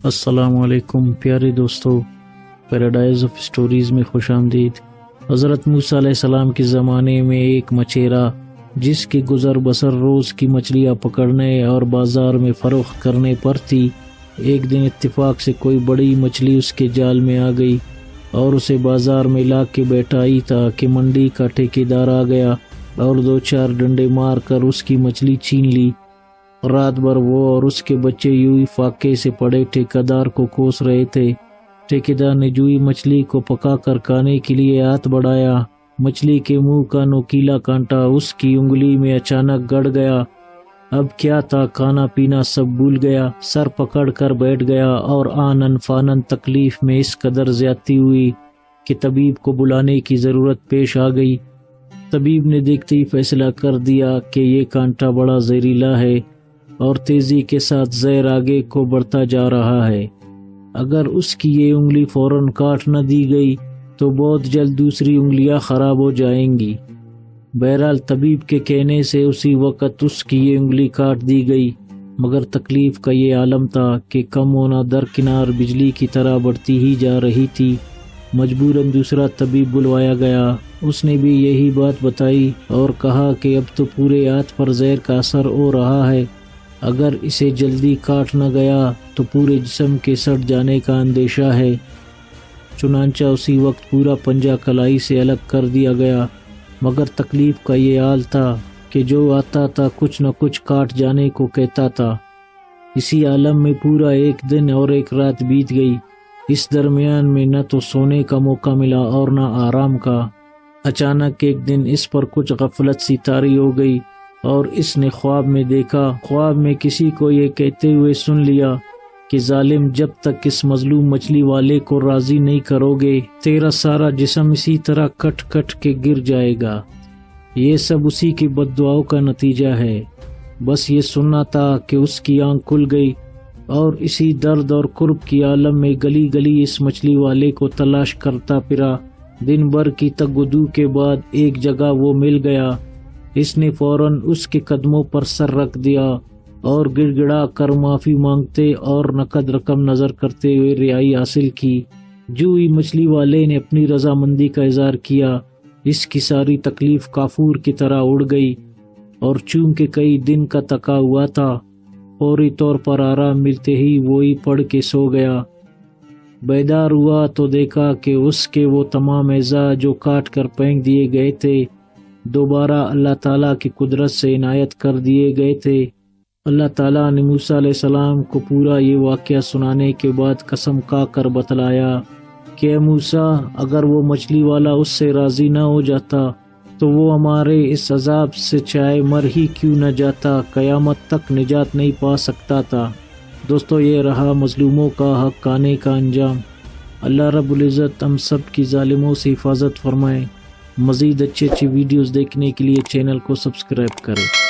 السلام علیکم پیارے دوستو، پیراڈائز آف اسٹوریز میں خوش آمدید۔ حضرت موسیٰ علیہ السلام کے زمانے میں ایک مچھیرا جس کی گزر بسر روز کی مچھلیاں پکڑنے اور بازار میں فروخت کرنے پر تھی، ایک دن اتفاق سے کوئی بڑی مچھلی اس کے جال میں آ گئی اور اسے بازار میں لا کے بیٹھائی تھا کہ منڈی کا ٹھیکیدار آ گیا اور 2-4 ڈنڈے مار کر اس کی مچھلی چھین لی۔ رات بھر وہ اور اس کے بچے یوں ہی فاقے سے پڑے ٹھیکیدار کو کوس رہے تھے۔ ٹھیکیدار نے جوئی مچھلی کو پکا کر کھانے کے لیے ہاتھ بڑھایا، مچھلی کے منہ کا نوکیلا کانٹا اس کی انگلی میں اچانک گڑ گیا۔ اب کیا تھا، کھانا پینا سب بھول گیا، سر پکڑ کر بیٹھ گیا اور آنن فانن تکلیف میں اس قدر زیادتی ہوئی کہ طبیب کو بلانے کی ضرورت پیش آ گئی۔ طبیب نے دیکھتے ہی فیصلہ کر دیا کہ یہ کانٹا بڑا زہریلا ہے اور تیزی کے ساتھ زہر آگے کو بڑھتا جا رہا ہے۔ اگر اس کی یہ انگلی فوراً کاٹ نہ دی گئی تو بہت جلد دوسری انگلیاں خراب ہو جائیں گی۔ بہرحال طبیب کے کہنے سے اسی وقت اس کی یہ انگلی کاٹ دی گئی، مگر تکلیف کا یہ عالم تھا کہ کم ہونا درکنار بجلی کی طرح بڑھتی ہی جا رہی تھی۔ مجبوراً دوسرا طبیب بلوایا گیا، اس نے بھی یہی بات بتائی اور کہا کہ اب تو پورے ہاتھ پر زہر کا اثر ہو رہا ہے، اگر اسے جلدی کاٹ نہ گیا تو پورے جسم کے سڑ جانے کا اندیشہ ہے۔ چنانچہ اسی وقت پورا پنجہ کلائی سے الگ کر دیا گیا، مگر تکلیف کا یہ حال تھا کہ جو آتا تھا کچھ نہ کچھ کاٹ جانے کو کہتا تھا۔ اسی عالم میں پورا ایک دن اور ایک رات بیت گئی۔ اس درمیان میں نہ تو سونے کا موقع ملا اور نہ آرام کا۔ اچانک ایک دن اس پر کچھ غفلت سی طاری ہو گئی اور اس نے خواب میں دیکھا، خواب میں کسی کو یہ کہتے ہوئے سن لیا کہ ظالم، جب تک اس مظلوم مچھلی والے کو راضی نہیں کرو گے تیرا سارا جسم اسی طرح کٹ کٹ کے گر جائے گا۔ یہ سب اسی کی بد دعاؤں کا نتیجہ ہے۔ بس یہ سننا تھا کہ اس کی آنکھ کھل گئی اور اسی درد اور کرب کی عالم میں گلی گلی اس مچھلی والے کو تلاش کرتا پھرا۔ دن بھر کی تگودو کے بعد ایک جگہ وہ مل گیا۔ اس نے فوراً اس کے قدموں پر سر رکھ دیا اور گڑ گڑا کر معافی مانگتے اور نقد رقم نظر کرتے ہوئے رہائی حاصل کی۔ جو ہی مچھلی والے نے اپنی رضامندی کا اظہار کیا، اس کی ساری تکلیف کافور کی طرح اڑ گئی اور چونکہ کئی دن کا تکا ہوا تھا، فوری طور پر آرام ملتے ہی وہی پڑھ کے سو گیا۔ بیدار ہوا تو دیکھا کہ اس کے وہ تمام اعضاء جو کاٹ کر پھینک دیے گئے تھے دوبارہ اللہ تعالیٰ کی قدرت سے عنایت کر دیے گئے تھے۔ اللہ تعالیٰ نے موسیٰ علیہ السلام کو پورا یہ واقعہ سنانے کے بعد قسم کھا کر بتلایا کہ اے موسیٰ، اگر وہ مچھلی والا اس سے راضی نہ ہو جاتا تو وہ ہمارے اس عذاب سے چاہے مر ہی کیوں نہ جاتا، قیامت تک نجات نہیں پا سکتا تھا۔ دوستو، یہ رہا مظلوموں کا حق کھانے کا انجام۔ اللہ رب العزت ہم سب کی ظالموں سے حفاظت فرمائے۔ مزید اچھی ویڈیوز دیکھنے کے لیے چینل کو سبسکرائب کریں۔